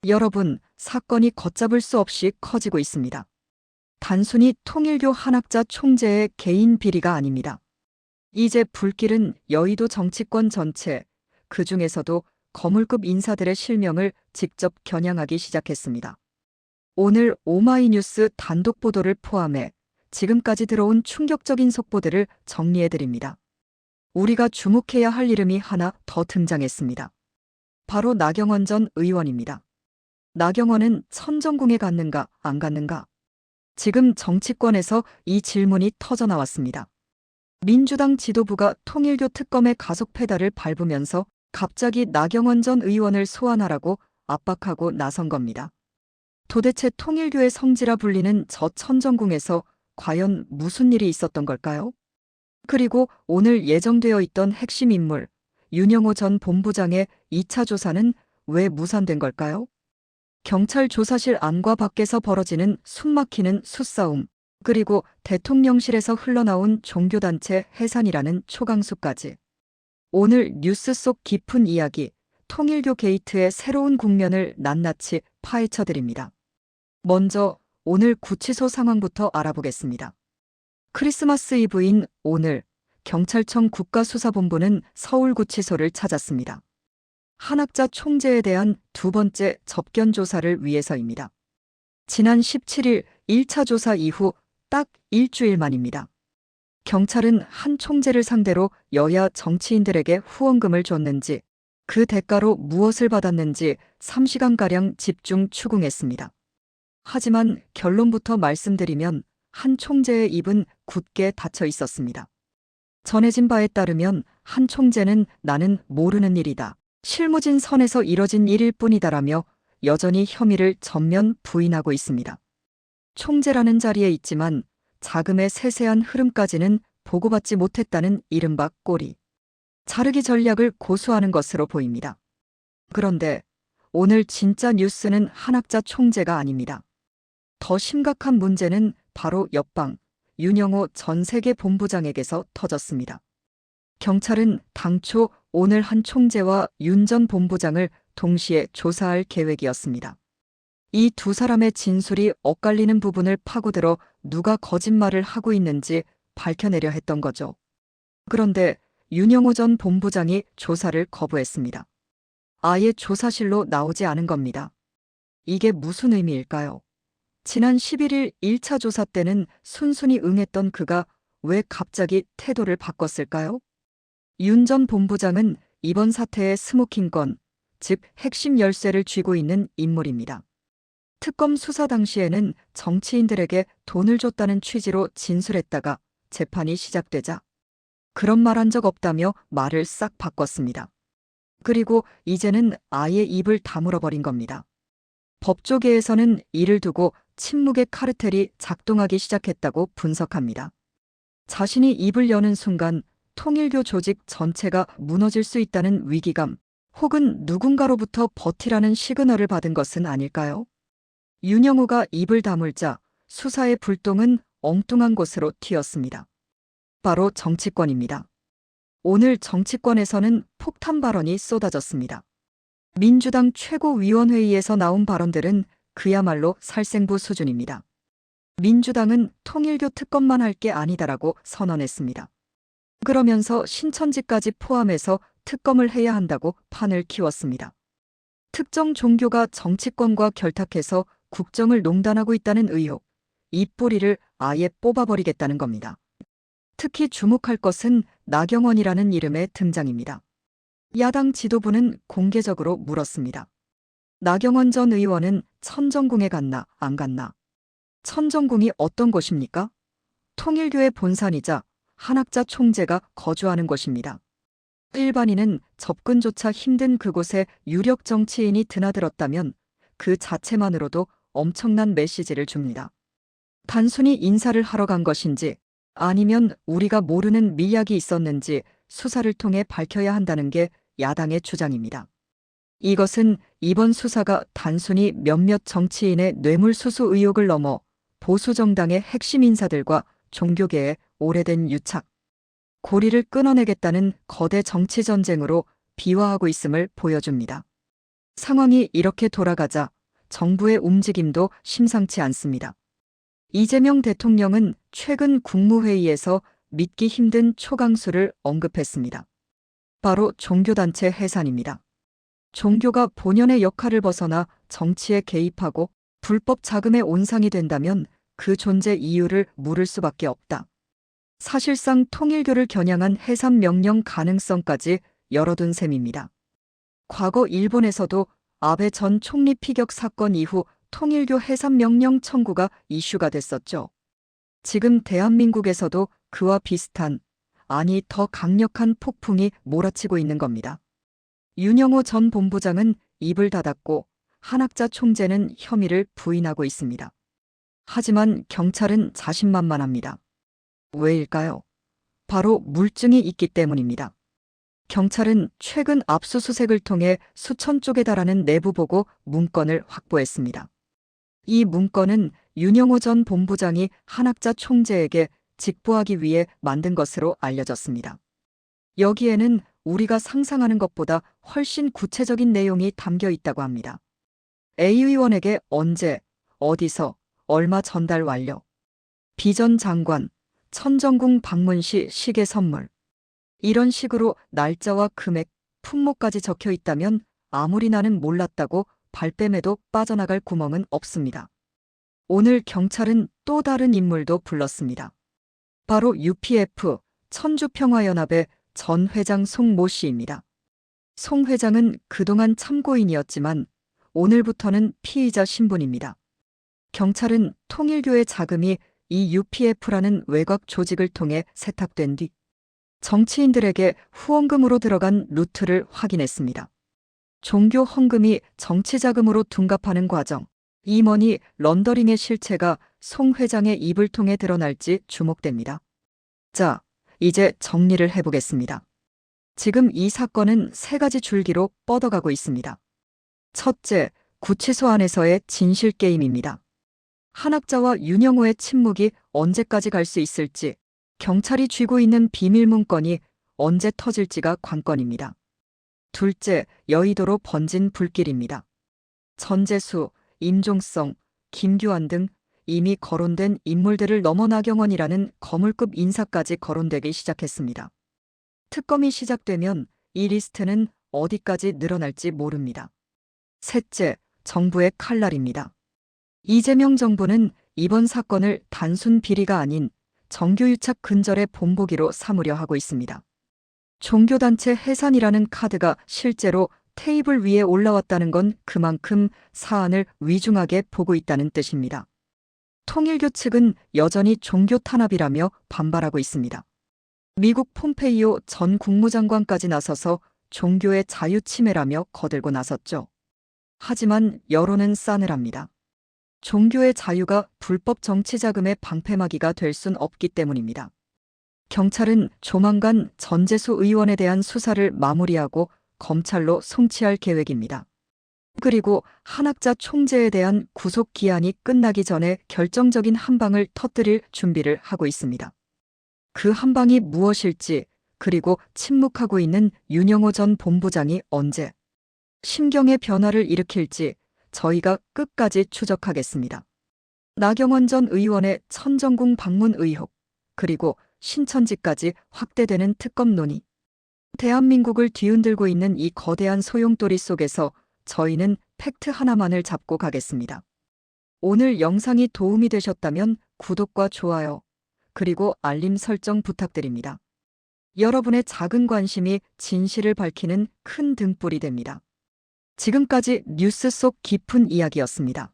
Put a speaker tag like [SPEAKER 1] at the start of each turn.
[SPEAKER 1] 여러분, 사건이 걷잡을 수 없이 커지고 있습니다. 단순히 통일교 한학자 총재의 개인 비리가 아닙니다. 이제 불길은 여의도 정치권 전체, 그중에서도 거물급 인사들의 실명을 직접 겨냥하기 시작했습니다. 오늘 오마이뉴스 단독 보도를 포함해 지금까지 들어온 충격적인 속보들을 정리해드립니다. 우리가 주목해야 할 이름이 하나 더 등장했습니다. 바로 나경원 전 의원입니다. 나경원은 천정궁에 갔는가 안 갔는가? 지금 정치권에서 이 질문이 터져나왔습니다. 민주당 지도부가 통일교 특검의 가속 페달을 밟으면서 갑자기 나경원 전 의원을 소환하라고 압박하고 나선 겁니다. 도대체 통일교의 성지라 불리는 저 천정궁에서 과연 무슨 일이 있었던 걸까요? 그리고 오늘 예정되어 있던 핵심 인물, 윤영호 전 본부장의 2차 조사는 왜 무산된 걸까요? 경찰 조사실 안과 밖에서 벌어지는 숨막히는 수싸움, 그리고 대통령실에서 흘러나온 종교단체 해산이라는 초강수까지. 오늘 뉴스 속 깊은 이야기, 통일교 게이트의 새로운 국면을 낱낱이 파헤쳐드립니다. 먼저 오늘 구치소 상황부터 알아보겠습니다. 크리스마스 이브인 오늘, 경찰청 국가수사본부는 서울구치소를 찾았습니다. 한학자 총재에 대한 두 번째 접견 조사를 위해서입니다. 지난 17일 1차 조사 이후 딱 일주일 만입니다. 경찰은 한 총재를 상대로 여야 정치인들에게 후원금을 줬는지, 그 대가로 무엇을 받았는지 3시간가량 집중 추궁했습니다. 하지만 결론부터 말씀드리면 한 총재의 입은 굳게 닫혀 있었습니다. 전해진 바에 따르면 한 총재는 나는 모르는 일이다, 실무진 선에서 이뤄진 일일 뿐이다라며 여전히 혐의를 전면 부인하고 있습니다. 총재라는 자리에 있지만 자금의 세세한 흐름까지는 보고받지 못했다는 이른바 꼬리 자르기 전략을 고수하는 것으로 보입니다. 그런데 오늘 진짜 뉴스는 한학자 총재가 아닙니다. 더 심각한 문제는 바로 옆방 윤영호 전 세계 본부장에게서 터졌습니다. 경찰은 당초 오늘 한 총재와 윤 전 본부장을 동시에 조사할 계획이었습니다. 이 두 사람의 진술이 엇갈리는 부분을 파고들어 누가 거짓말을 하고 있는지 밝혀내려 했던 거죠. 그런데 윤영호 전 본부장이 조사를 거부했습니다. 아예 조사실로 나오지 않은 겁니다. 이게 무슨 의미일까요? 지난 11일 1차 조사 때는 순순히 응했던 그가 왜 갑자기 태도를 바꿨을까요? 윤 전 본부장은 이번 사태의 스모킹건, 즉 핵심 열쇠를 쥐고 있는 인물입니다. 특검 수사 당시에는 정치인들에게 돈을 줬다는 취지로 진술했다가 재판이 시작되자 그런 말 한 적 없다며 말을 싹 바꿨습니다. 그리고 이제는 아예 입을 다물어버린 겁니다. 법조계에서는 이를 두고 침묵의 카르텔이 작동하기 시작했다고 분석합니다. 자신이 입을 여는 순간 통일교 조직 전체가 무너질 수 있다는 위기감, 혹은 누군가로부터 버티라는 시그널을 받은 것은 아닐까요? 윤영호가 입을 다물자 수사의 불똥은 엉뚱한 곳으로 튀었습니다. 바로 정치권입니다. 오늘 정치권에서는 폭탄 발언이 쏟아졌습니다. 민주당 최고위원회의에서 나온 발언들은 그야말로 살생부 수준입니다. 민주당은 통일교 특검만 할 게 아니다라고 선언했습니다. 그러면서 신천지까지 포함해서 특검을 해야 한다고 판을 키웠습니다. 특정 종교가 정치권과 결탁해서 국정을 농단하고 있다는 의혹, 이 뿌리를 아예 뽑아버리겠다는 겁니다. 특히 주목할 것은 나경원이라는 이름의 등장입니다. 야당 지도부는 공개적으로 물었습니다. 나경원 전 의원은 천정궁에 갔나 안 갔나? 천정궁이 어떤 곳입니까? 통일교의 본산이자 한학자 총재가 거주하는 곳입니다. 일반인은 접근조차 힘든 그곳에 유력 정치인이 드나들었다면 그 자체만으로도 엄청난 메시지를 줍니다. 단순히 인사를 하러 간 것인지 아니면 우리가 모르는 밀약이 있었는지 수사를 통해 밝혀야 한다는 게 야당의 주장입니다. 이것은 이번 수사가 단순히 몇몇 정치인의 뇌물수수 의혹을 넘어 보수 정당의 핵심 인사들과 종교계의 오래된 유착, 고리를 끊어내겠다는 거대 정치 전쟁으로 비화하고 있음을 보여줍니다. 상황이 이렇게 돌아가자 정부의 움직임도 심상치 않습니다. 이재명 대통령은 최근 국무회의에서 믿기 힘든 초강수를 언급했습니다. 바로 종교단체 해산입니다. 종교가 본연의 역할을 벗어나 정치에 개입하고 불법 자금의 온상이 된다면 그 존재 이유를 물을 수밖에 없다. 사실상 통일교를 겨냥한 해산 명령 가능성까지 열어둔 셈입니다. 과거 일본에서도 아베 전 총리 피격 사건 이후 통일교 해산 명령 청구가 이슈가 됐었죠. 지금 대한민국에서도 그와 비슷한, 아니 더 강력한 폭풍이 몰아치고 있는 겁니다. 윤영호 전 본부장은 입을 닫았고 한학자 총재는 혐의를 부인하고 있습니다. 하지만 경찰은 자신만만합니다. 왜일까요? 바로 물증이 있기 때문입니다. 경찰은 최근 압수수색을 통해 수천 쪽에 달하는 내부보고 문건을 확보했습니다. 이 문건은 윤영호 전 본부장이 한학자 총재에게 직보하기 위해 만든 것으로 알려졌습니다. 여기에는 우리가 상상하는 것보다 훨씬 구체적인 내용이 담겨 있다고 합니다. A 의원에게 언제, 어디서, 얼마 전달 완료. B 전 장관, 천정궁 방문 시 시계 선물. 이런 식으로 날짜와 금액, 품목까지 적혀 있다면 아무리 나는 몰랐다고 발뺌해도 빠져나갈 구멍은 없습니다. 오늘 경찰은 또 다른 인물도 불렀습니다. 바로 UPF, 천주평화연합의 전 회장 송모 씨입니다. 송 회장은 그동안 참고인이었지만 오늘부터는 피의자 신분입니다. 경찰은 통일교의 자금이 이 UPF라는 외곽 조직을 통해 세탁된 뒤 정치인들에게 후원금으로 들어간 루트를 확인했습니다. 종교 헌금이 정치 자금으로 둔갑하는 과정, 이 머니 런더링의 실체가 송 회장의 입을 통해 드러날지 주목됩니다. 자, 이제 정리를 해보겠습니다. 지금 이 사건은 세 가지 줄기로 뻗어가고 있습니다. 첫째, 구치소 안에서의 진실 게임입니다. 한학자와 윤영호의 침묵이 언제까지 갈 수 있을지, 경찰이 쥐고 있는 비밀 문건이 언제 터질지가 관건입니다. 둘째, 여의도로 번진 불길입니다. 전재수, 임종성, 김규환 등 이미 거론된 인물들을 넘어 나경원이라는 거물급 인사까지 거론되기 시작했습니다. 특검이 시작되면 이 리스트는 어디까지 늘어날지 모릅니다. 셋째, 정부의 칼날입니다. 이재명 정부는 이번 사건을 단순 비리가 아닌 정교유착 근절의 본보기로 삼으려 하고 있습니다. 종교단체 해산이라는 카드가 실제로 테이블 위에 올라왔다는 건 그만큼 사안을 위중하게 보고 있다는 뜻입니다. 통일교 측은 여전히 종교 탄압이라며 반발하고 있습니다. 미국 폼페이오 전 국무장관까지 나서서 종교의 자유 침해라며 거들고 나섰죠. 하지만 여론은 싸늘합니다. 종교의 자유가 불법 정치 자금의 방패막이가 될 순 없기 때문입니다. 경찰은 조만간 전재수 의원에 대한 수사를 마무리하고 검찰로 송치할 계획입니다. 그리고 한학자 총재에 대한 구속 기한이 끝나기 전에 결정적인 한 방을 터뜨릴 준비를 하고 있습니다. 그 한 방이 무엇일지, 그리고 침묵하고 있는 윤영호 전 본부장이 언제 심경의 변화를 일으킬지 저희가 끝까지 추적하겠습니다. 나경원 전 의원의 천정궁 방문 의혹, 그리고 신천지까지 확대되는 특검 논의. 대한민국을 뒤흔들고 있는 이 거대한 소용돌이 속에서 저희는 팩트 하나만을 잡고 가겠습니다. 오늘 영상이 도움이 되셨다면 구독과 좋아요, 그리고 알림 설정 부탁드립니다. 여러분의 작은 관심이 진실을 밝히는 큰 등불이 됩니다. 지금까지 뉴스 속 깊은 이야기였습니다.